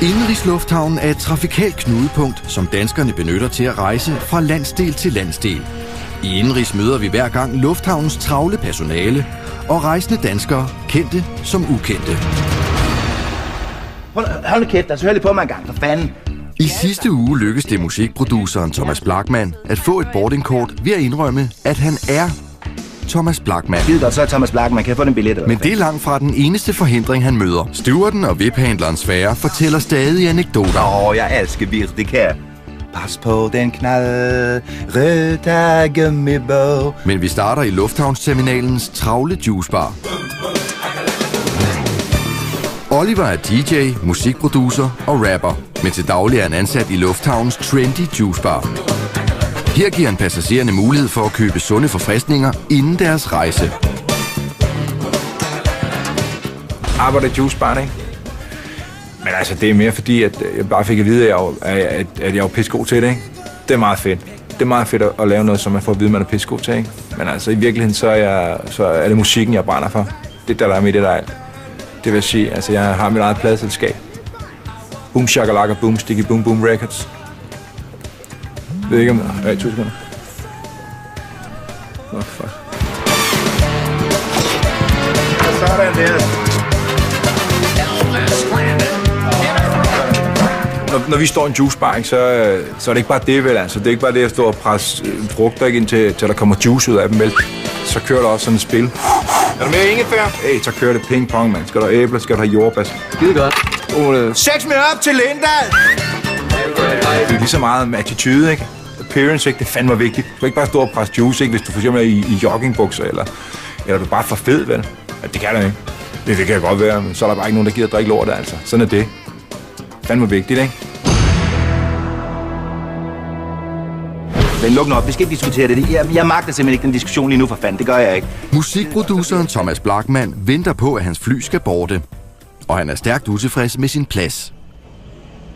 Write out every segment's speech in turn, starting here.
Indenrigslufthavnen er et trafikalt knudepunkt, som danskerne benytter til at rejse fra landsdel til landsdel. I Indenrigs møder vi hver gang lufthavnens travle personale og rejsende danskere, kendte som ukendte. Hold nu kæft, hør lige på mig en gang, for fanden. I sidste uge lykkedes det musikproduceren Thomas Blachman at få et boardingkort ved at indrømme, at han er Thomas Blachman. Skide godt, så er Thomas Blachman. Kan jeg få den billet? Men det er langt fra den eneste forhindring, han møder. Stewarden og VIP-handleren Sverre fortæller stadig anekdoter. Jeg elsker Birte. Pas på den knaldrøde gummibåd. Men vi starter i lufthavnsterminalens travle juicebar. Oliver er DJ, musikproducer og rapper, men til daglig er han ansat i lufthavnens trendy juicebar. Her giver han passagererne mulighed for at købe sunde forfriskninger inden deres rejse. Arbejder i juicebaren, ikke? Men altså, det er mere fordi, at jeg bare fik at vide, at jeg var pissegod til det, ikke? Det er meget fedt. Det er meget fedt at lave noget, som man får at vide, man er pissegod til, ikke? Men altså, i virkeligheden, så er det musikken, jeg brænder for. Det der er med det, der er alt. Det vil sige, altså, jeg har mit eget pladeselskab. Boom Shakalaka Boom Sticky Boom Boom Records. Jeg ved ikke om... 2 sekunder. Fuck. Sådan der. Når vi står i en juicebar, så er det ikke bare det, vel? Altså, det er ikke bare det at stå og presse frugter ind til der kommer juice ud af dem, vel? Så kører der også sådan et spil. Er du med, ingefær? Hey, så kører det ping-pong, mand. Skal der æbler, skal der have jordbær. Skide godt. 6 minutter op til Linda! Det er lige så meget med attitude, ikke? Appearance, ikke? Det fandme vigtigt. Du skal ikke bare stå og presse juice, ikke? Hvis du for eksempel er i joggingbukser, eller du er bare for fed, vel? Ja, det kan der ikke. Det kan godt være, men så er der bare ikke nogen, der gider at drikke lort, altså. Sådan er det. Fandme vigtigt, ikke? Men luk nu op, vi skal ikke diskutere det. Jeg magter simpelthen ikke den diskussion lige nu, for fanden. Det gør jeg ikke. Musikproduceren Thomas Blachman venter på, at hans fly skal borte. Og han er stærkt utilfreds med sin plads.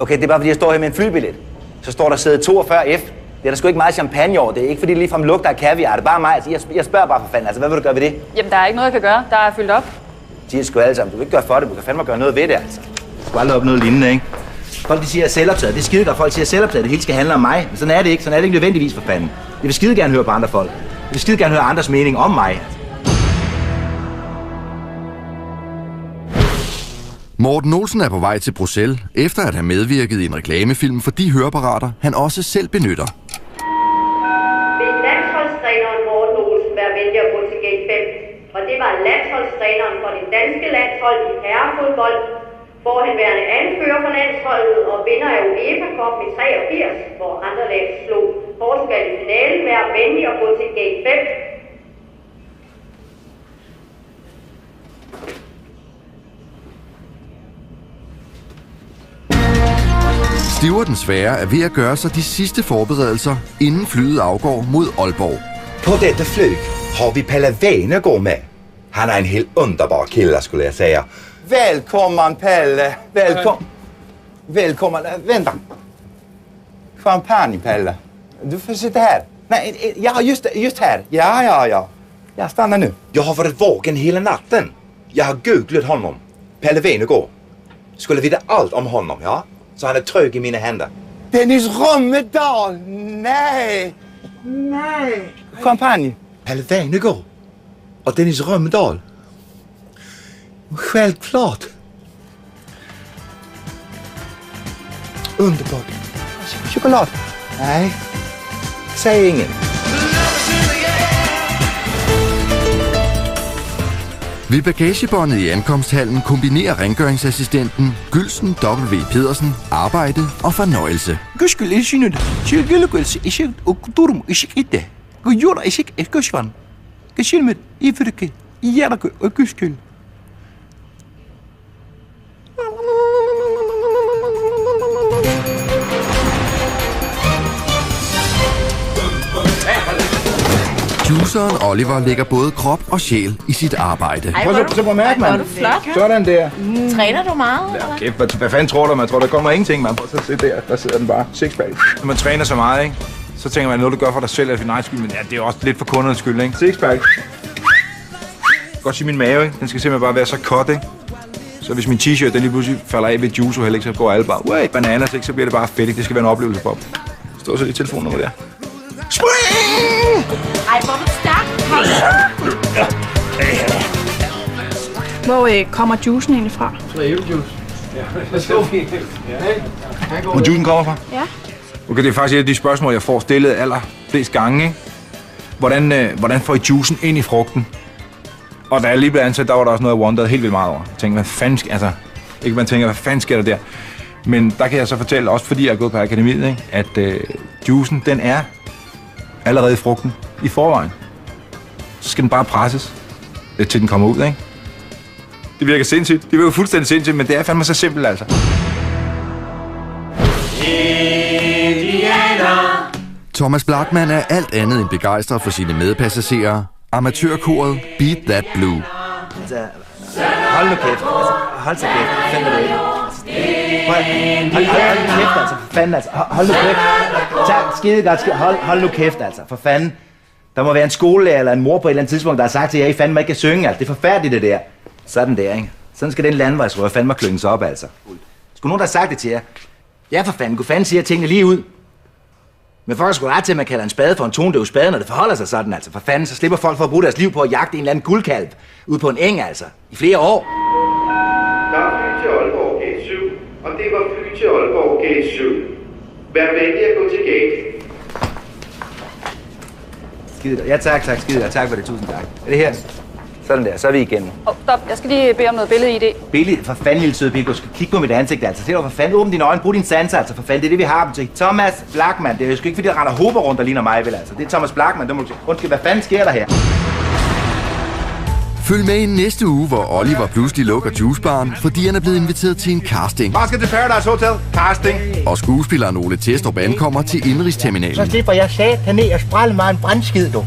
Okay, det er bare fordi, jeg står her med en flybillet. Så står der sæde 42F. Det er der sgu ikke meget champagne over. Det er ikke fordi, det ligefrem lugter af kaviar. Det er bare mig. Altså, jeg spørger bare for fanden. Altså, hvad vil du gøre ved det? Jamen, der er ikke noget, jeg kan gøre. Der er fyldt op. De er sgu alle sammen. Du vil ikke gøre for det. Du kan fandme gøre noget ved det, altså. Du skal aldrig op noget lignende, ikke? Folk, de siger, at selvoptaget. Det er skide godt. Folk siger, at selvoptaget. Det hele skal handle om mig. Men sådan er det ikke. Sådan er det ikke nødvendigvis, for fanden. Jeg vil skide gerne høre på andre folk. Jeg vil skide gerne høre andres mening om mig. Morten Olsen er på vej til Bruxelles, efter at have medvirket i en reklamefilm for de høreapparater, han også selv benytter. Vil landsholdstræneren Morten Olsen være venlig at gå til gate 5? Og det var landsholdstræneren for det danske landshold i herrefodbold, forhenværende anfører for landsholdet og vinder af UEFA Cup i 83, hvor andre lag slog Portugal i finalen. Vær venlig at gå til gate 5. Stewarden Sverre er ved at gøre sig de sidste forberedelser, inden flyet afgår mod Aalborg. På dette flyg har vi Pelle Venegård med. Han er en helt underbar kille, skulle jeg säga. Välkommen Pelle, välkommen. Vänta. Champagne Pelle. Du får sitta här. Nej, ja just här. Ja. Jag stannar nu. Jag har varit vaken hela natten. Jag har googlat honom. Pelle Venegård. Skulle veta allt om honom, ja? Så han är trög i mina händer. Dennis Römmedal! Nej! Champagne. Pelle Venegård. Och Dennis Römmedal. Självklart. Underbart. Choklad. Nej. Säg ingen. Ved bagagebåndet i ankomsthallen kombinerer rengøringsassistenten Gylsen W. Pedersen arbejde og fornøjelse. Juiceren Oliver lægger både krop og sjæl i sit arbejde. Prøv at mærke, mand. Sådan der. Træner du meget? Ja, kæft, hvad fanden tror du? Man tror, der kommer ingenting, man. Prøv at se der sidder den bare. Sixpack. Når man træner så meget, ikke? Så tænker man, noget du gør for dig selv er for din egen skyld, men ja, det er også lidt for kundernes skyld, ikke? Sixpack. Godt sige min mave, ikke? Den skal simpelthen bare være så cut, ikke? Så hvis min t-shirt den lige pludselig falder af ved juice, heller ikke, så går alle bare, way, bananas, ikke? Så bliver det bare fedt, ikke? Det skal være en oplevelse for dem. Står så i telefonnummer der. Spring! Ej, hvor er du stærk. Hvor kommer juicen egentlig fra? Hvor juicen kommer fra? Ja. Okay, det er faktisk et af de spørgsmål, jeg får stillet allerflest gange, ikke? Hvordan får I juicen ind i frugten? Og da jeg lige blev ansat, der var der også noget, jeg wonderede helt vildt meget over. Jeg tænkte, hvad fanden sker der der? Men der kan jeg så fortælle, også fordi jeg er gået på akademiet, ikke? At juicen, den er allerede i frugten i forvejen. Så skal den bare presses, til den kommer ud, ikke? Det virker sindssygt. Det virker fuldstændig sindssygt, men det er fandme så simpelt, altså. Thomas Blachman er alt andet end begejstret for sine medpassagerer. Amatørkoret Beat That Blue. Hold nu kæft. Hold så kæft. Fanden er det ikke. Hold nu kæft, altså. For fanden, altså. Hold nu kæft. Skide godt. Hold nu kæft, altså. For fanden. Der må være en skolelærer eller en mor på et eller andet tidspunkt, der har sagt til jer, I fandme ikke kan synge, altså. Det er forfærdeligt, det der. Sådan der, ikke? Sådan skal den landevejsrør fandme klynge sig op, altså. Skulle nogen, der har sagt det til jer? Ja, for fanden. Kunne fanden sige tingene lige ud? Men folk skulle ret til, at man kalder en spade for en tonedøv spade, når det forholder sig sådan, altså. For fanden, så slipper folk for at bruge deres liv på at jagte en eller anden guldkalv ude på en eng, altså. I flere år. Der er fly til Aalborg gate 7, og det var fly til Aalborg gate 7. Vær venlig at gå til gate. Skide godt. Ja, tak. Skide godt. Tak for det. Tusind tak. Er det her? Sådan der. Så er vi igennem. Stop. Jeg skal lige bede om noget billede-ID. Billede? For fanden, lille søde pige. Du skal kigge på mit ansigt, altså. Se dig for fanden. Åbn dine øjne. Brug din sanser, altså. For fanden. Det er det, vi har dem til. Thomas Blachman. Det er jo ikke, fordi der render hober rundt, der ligner mig, vel, altså. Det er Thomas Blachman. Undskyld, hvad fanden sker der her? Følg med i næste uge, hvor Oliver pludselig lukker juicebaren, fordi han er blevet inviteret til en casting. Bare skal til Paradise Hotel. Casting. Og skuespilleren Ole Testrup ankommer til Indenrigsterminalen. Så slipper jeg sat ned og sprælle mig en brandskid, du.